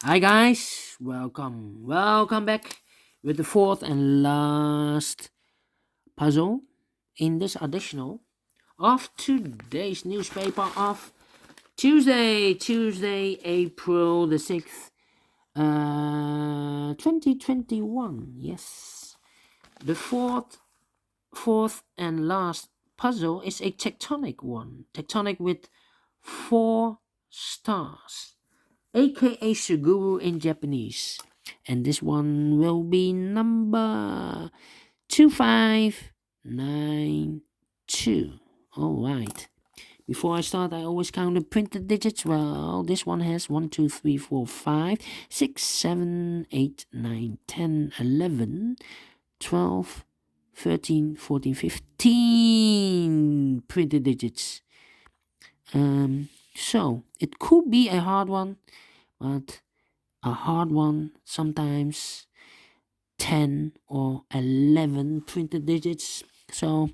Hi guys, welcome back with the fourth and last puzzle in this additional of today's newspaper of Tuesday, April the 6th, 2021. Yes, the fourth and last puzzle is a tectonic one, tectonic with 4 stars. a.k.a. Suguru in Japanese. And this one will be number 2592. Alright. Before I start, I always count the printed digits. Well, this one has 1, 2, 3, 4, 5, 6, 7, 8, 9, 10, 11, 12, 13, 14, 15 printed digits. So it could be a hard one, but a hard one sometimes 10 or 11 printed digits. So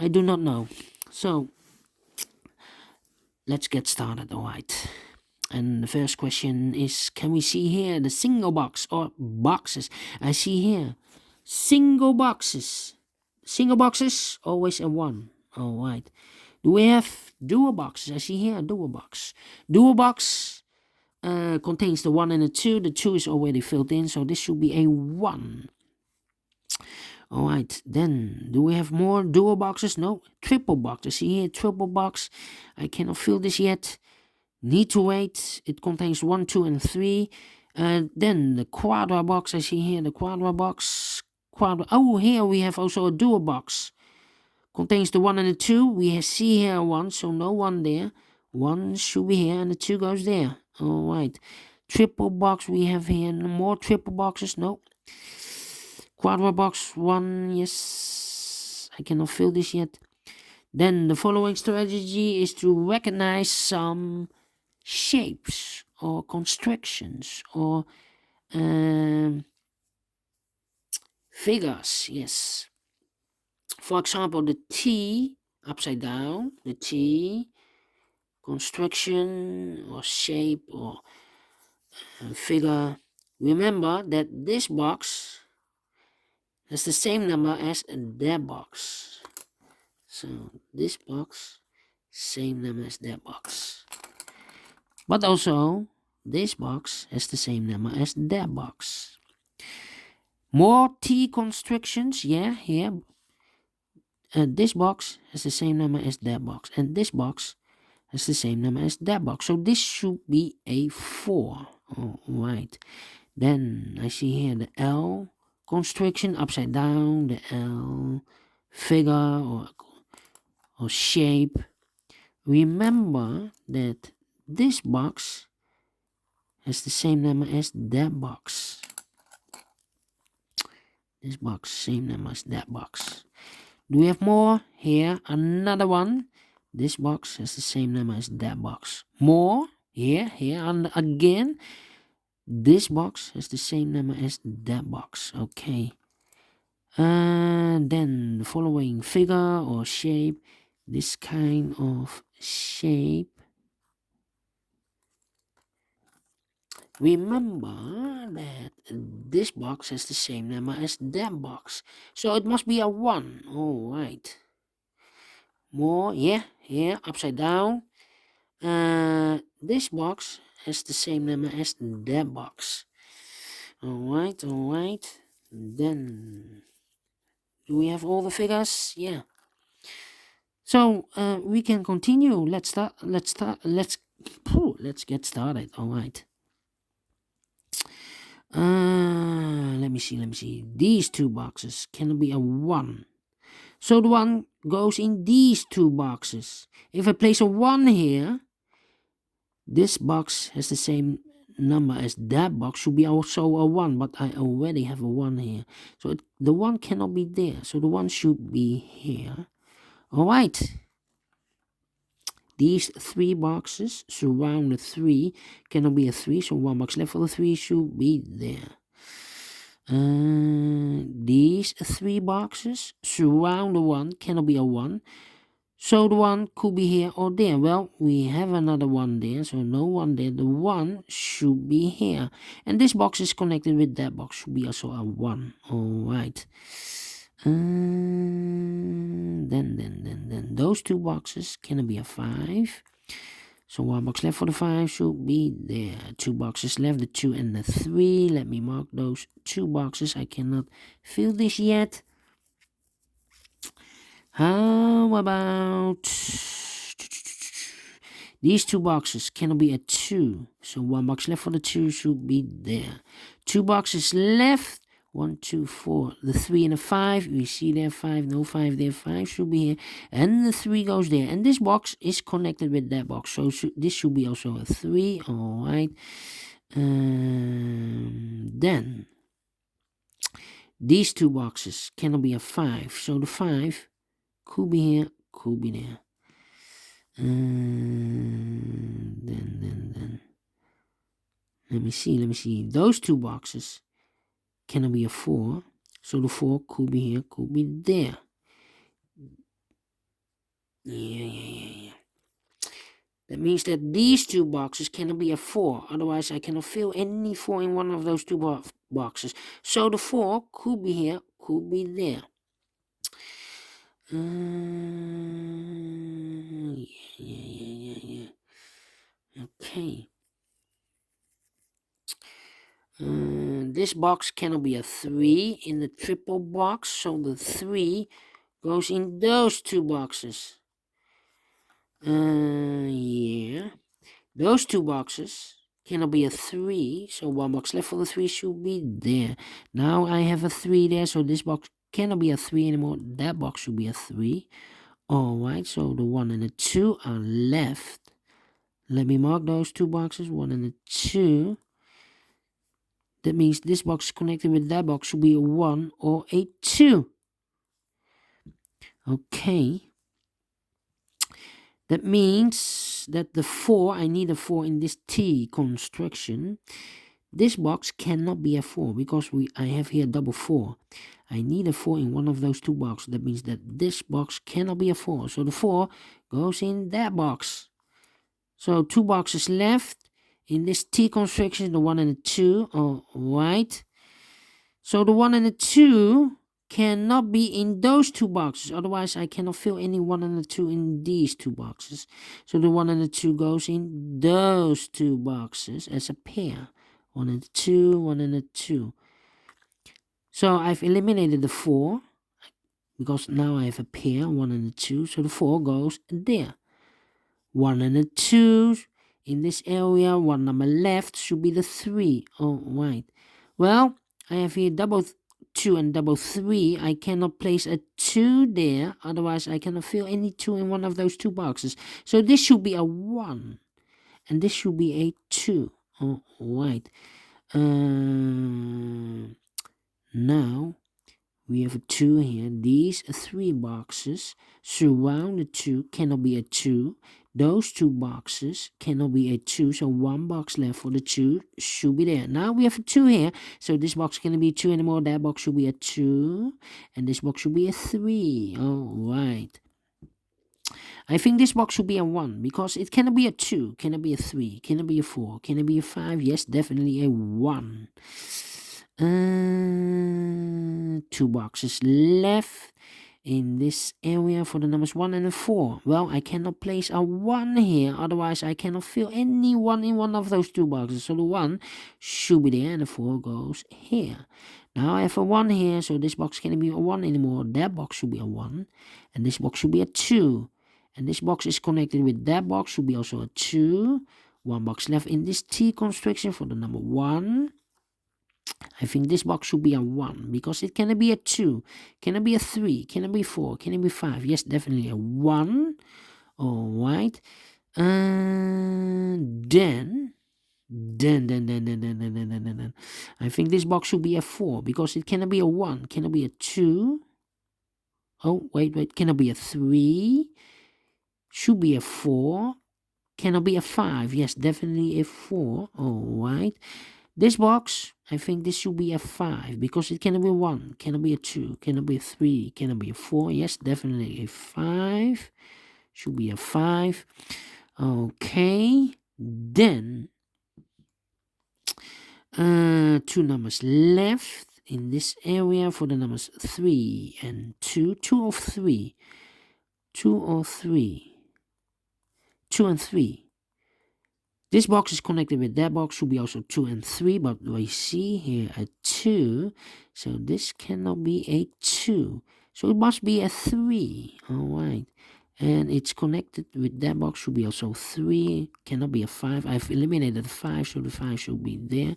I do not know. So let's get started. All right. And the first question is, can we see here the single box or boxes? I see here single boxes. Single boxes, always a 1. All right. Do we have dual boxes? I see here a dual box. Dual box contains the 1 and the 2. The 2 is already filled in, so this should be a 1. Alright, then do we have more dual boxes? No, triple box. I see here triple box. I cannot fill this yet. Need to wait. It contains 1, 2, and 3. Then the quadra box. I see here the quadra box. Oh, here we have also a dual box. Contains the 1 and the 2. We see here 1, so no 1 there. 1 should be here and the 2 goes there. Alright. Triple box we have here. More triple boxes. No. Quadra box 1. Yes. I cannot fill this yet. Then the following strategy is to recognize some shapes or constructions or figures. Yes. For example, the T upside down. The T construction or shape or figure. Remember that this box has the same number as that box. So this box, same number as that box. But also, this box has the same number as that box. More T constructions, yeah, here. This box has the same number as that box. And this box has the same number as that box. So this should be a 4. Alright. Then I see here the L construction upside down. The L figure or shape. Remember that this box has the same number as that box. This box, same number as that box. Do we have more? Here, another one. This box has the same number as that box. More? Here, and again. This box has the same number as that box. Okay. Then the following figure or shape. This kind of shape. Remember that this box has the same number as that box. So it must be a 1. Alright. More, yeah, here, upside down. This box has the same number as that box. Alright. Then, do we have all the figures? Yeah. So, we can continue. Let's get started. Alright. Let me see. These two boxes can be a 1. So the 1 goes in these two boxes. If I place a 1 here, this box has the same number as that box, should be also a 1, but I already have a 1 here. So the 1 cannot be there. So the 1 should be here. Alright. These 3 boxes surround the 3. Cannot be a 3, so 1 box left for the 3 should be there. These 3 boxes surround the 1. Cannot be a 1. So the 1 could be here or there. Well, we have another 1 there, so no 1 there. The 1 should be here. And this box is connected with that box, should be also a 1. Alright. Then those 2 boxes cannot be a 5. So 1 box left for the 5 should be there. 2 boxes left, the 2 and the 3. Let me mark those 2 boxes. I cannot fill this yet. How about these 2 boxes? Cannot be a 2. So 1 box left for the 2 should be there. 2 boxes left. 1, 2, 4. The 3 and the 5. We see there 5. No 5 there. 5 should be here. And the 3 goes there. And this box is connected with that box. So this should be also a 3. Alright. Then these 2 boxes cannot be a 5. So the 5 could be here, could be there. Then. Let me see. Those 2 boxes cannot be a 4. So the 4 could be here, could be there. Yeah. That means that these 2 boxes cannot be a 4. Otherwise, I cannot fill any 4 in one of those 2 boxes. So the 4 could be here, could be there. Yeah. Okay. This box cannot be a 3 in the triple box. So the 3 goes in those 2 boxes. Yeah. Those 2 boxes cannot be a 3. So 1 box left for the 3 should be there. Now I have a 3 there. So this box cannot be a 3 anymore. That box should be a 3. Alright. So the 1 and the 2 are left. Let me mark those 2 boxes. 1 and the 2. That means this box connected with that box should be a 1 or a 2. Okay. That means that the 4, I need a 4 in this T construction. This box cannot be a 4 because I have here double 4. I need a 4 in one of those 2 boxes. That means that this box cannot be a 4. So the 4 goes in that box. So 2 boxes left. In this T construction, the 1 and the 2, alright. So the 1 and the 2 cannot be in those 2 boxes. Otherwise, I cannot fill any 1 and the 2 in these 2 boxes. So the 1 and the 2 goes in those 2 boxes as a pair. 1 and the 2, 1 and the 2. So I've eliminated the 4 because now I have a pair, 1 and the 2. So the 4 goes there. 1 and the 2. In this area, 1 number left should be the 3. Alright. Well, I have here double 2 and double 3. I cannot place a 2 there. Otherwise, I cannot fill any 2 in one of those 2 boxes. So this should be a 1. And this should be a 2. Alright. Now, we have a 2 here. These 3 boxes surround the 2 cannot be a 2. Those 2 boxes cannot be a 2. So 1 box left for the 2 should be there. Now we have a 2 here. So this box cannot be a 2 anymore. That box should be a 2. And this box should be a 3. Alright. I think this box should be a 1 because it cannot be a 2. Cannot be a 3. Cannot be a 4. Cannot be a 5. Yes, definitely a 1. 2 boxes left in this area for the numbers 1 and 4. Well, I cannot place a 1 here. Otherwise, I cannot fill any 1 in one of those 2 boxes. So the 1 should be there and the 4 goes here. Now I have a 1 here. So this box cannot be a 1 anymore. That box should be a 1. And this box should be a 2. And this box is connected with that box. Should be also a 2. 1 box left in this T construction for the number 1. I think this box should be a 1 because it cannot be a 2, cannot be a 3, cannot be 4, cannot be 5. Yes, definitely a 1. Alright. Then. I think this box should be a 4 because it cannot be a 1, cannot be a 2. Oh, wait, cannot be a 3. Should be a 4. Cannot be a 5. Yes, definitely a 4. Alright. This box, I think this should be a 5 because it cannot be a 1, cannot be a 2, cannot be a 3, cannot be a 4. Yes, definitely a 5. should be a 5. Okay, then 2 numbers left in this area for the numbers 3 and 2. 2 of 3. 2 or 3. 2 and 3. This box is connected with that box, should be also 2 and 3, but we see here a 2, so this cannot be a 2, so it must be a 3. Alright, and it's connected with that box, should be also 3, cannot be a 5. I've eliminated the 5, so the 5 should be there.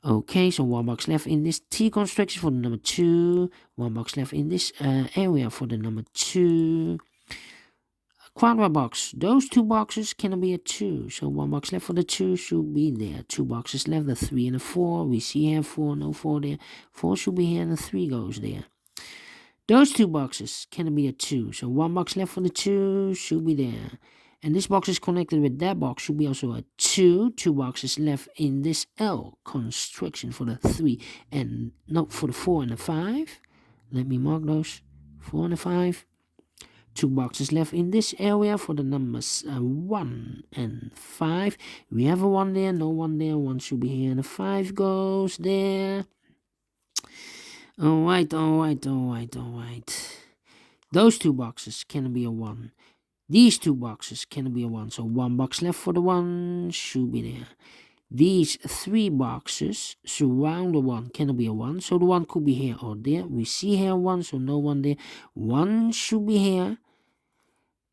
Okay, so 1 box left in this T construction for the number 2, 1 box left in this area for the number 2. Quadra box, those 2 boxes cannot be a 2, so 1 box left for the 2 should be there. 2 boxes left, the 3 and the 4, we see here 4, no 4 there, 4 should be here and the 3 goes there. Those 2 boxes cannot be a 2, so 1 box left for the 2 should be there. And this box is connected with that box, should be also a 2, 2 boxes left in this L construction for the 3 and not for the 4 and the 5. Let me mark those, 4 and the 5. 2 boxes left in this area for the numbers 1 and 5. We have a 1 there, no 1 there, 1 should be here, and a 5 goes there. Alright. Those 2 boxes cannot be a 1. These 2 boxes cannot be a 1, so 1 box left for the 1 should be there. These 3 boxes surround the 1, cannot be a 1, so the 1 could be here or there. We see here 1, so no 1 there. 1 should be here.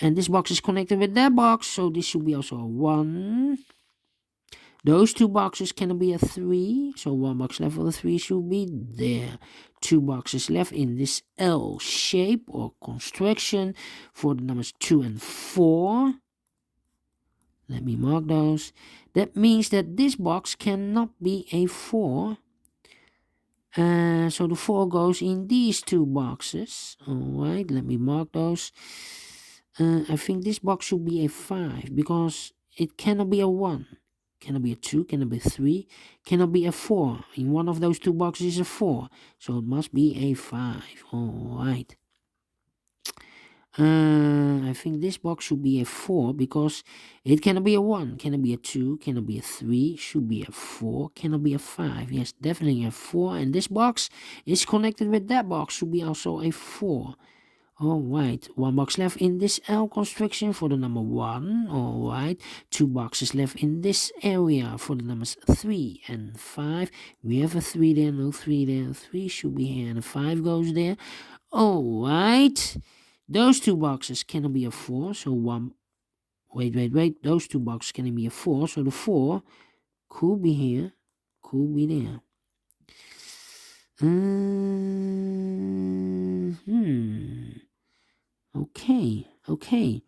And this box is connected with that box, so this should be also a 1. Those 2 boxes cannot be a 3, so 1 box left for the 3 should be there. 2 boxes left in this L shape or construction for the numbers 2 and 4. Let me mark those. That means that this box cannot be a 4. So the 4 goes in these 2 boxes. Alright, let me mark those. I think this box should be a 5 because it cannot be a 1. Cannot be a 2, cannot be a 3, cannot be a 4. In one of those 2 boxes is a 4. So it must be a 5. Alright. I think this box should be a 4 because it cannot be a 1, cannot be a 2, cannot be a 3, should be a 4, cannot be a 5. Yes, definitely a 4. And this box is connected with that box, should be also a 4. Alright, 1 box left in this L construction for the number 1. Alright, 2 boxes left in this area for the numbers 3 and 5. We have a 3 there, no 3 there. 3 should be here and a 5 goes there. Alright, those 2 boxes cannot be a 4, so 1. Wait. Those 2 boxes cannot be a 4, so the 4 could be here, could be there. Okay.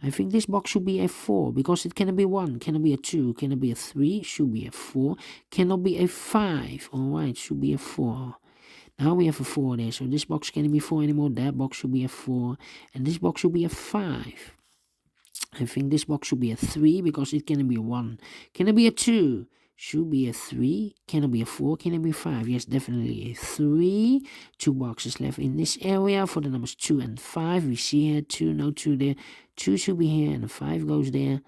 I think this box should be a 4 because it cannot be 1, cannot be a 2, cannot be a 3, should be a 4, cannot be a 5. Alright, should be a 4. Now we have a 4 there, so this box cannot be 4 anymore. That box should be a 4, and this box should be a 5. I think this box should be a 3 because it cannot be a 1, cannot be a 2. Should be a 3, cannot be a 4, cannot be a 5. Yes, definitely a 3. 2 boxes left in this area for the numbers 2 and 5. We see here 2, no 2 there. 2 should be here and a 5 goes there.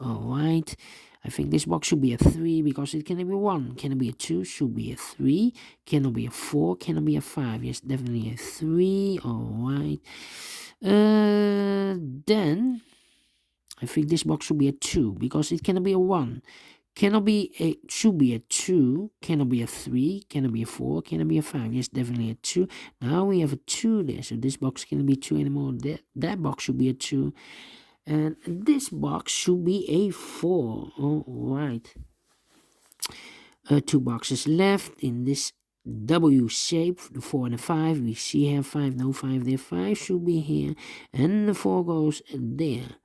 Alright. I think this box should be a 3 because it cannot be 1, cannot be a 2, should be a 3, cannot be a 4, cannot be a 5. Yes, definitely a 3. Alright. Then I think this box should be a 2 because it cannot be a 1. Cannot be a, should be a 2, cannot be a 3, cannot be a 4, cannot be a 5. Yes, definitely a 2. Now we have a 2 there, so this box cannot be 2 anymore. That box should be a 2. And this box should be a 4. Alright. 2 boxes left in this W shape, the 4 and the 5. We see here 5, no 5 there. 5 should be here, and the 4 goes there.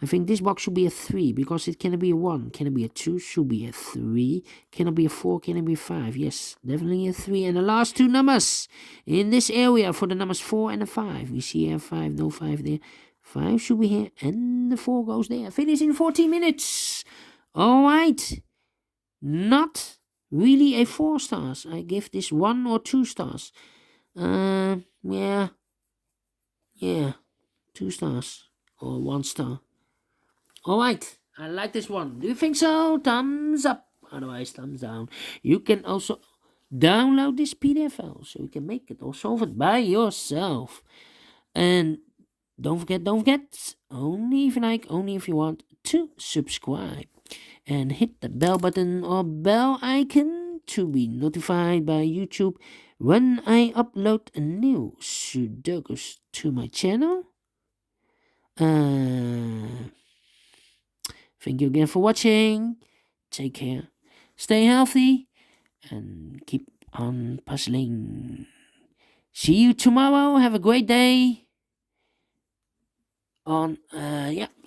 I think this box should be a 3 because it cannot be a 1, cannot be a 2, should be a 3, cannot be a 4, cannot be a 5. Yes, definitely a 3. And the last 2 numbers in this area for the numbers 4 and the 5. We see here 5, no 5 there. 5 should be here, and the 4 goes there. Finish in 40 minutes. Alright. Not really a 4 stars. I give this 1 or 2 stars. Yeah. 2 stars. or 1 star. Alright, I like this one. Do you think so? Thumbs up. Otherwise, thumbs down. You can also download this PDF file so you can make it or solve it by yourself. And don't forget, only if you like, only if you want to subscribe. And hit the bell button or bell icon to be notified by YouTube when I upload a new Sudokus to my channel. Thank you again for watching. Take care. Stay healthy and keep on puzzling. See you tomorrow. Have a great day.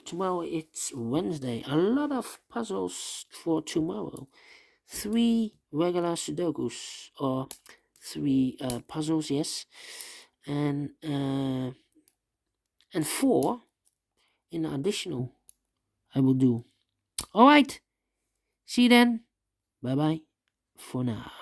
Tomorrow it's Wednesday. A lot of puzzles for tomorrow. 3 regular Sudokus or 3 puzzles, yes, and 4 in additional I will do. All right. See you then. Bye bye for now.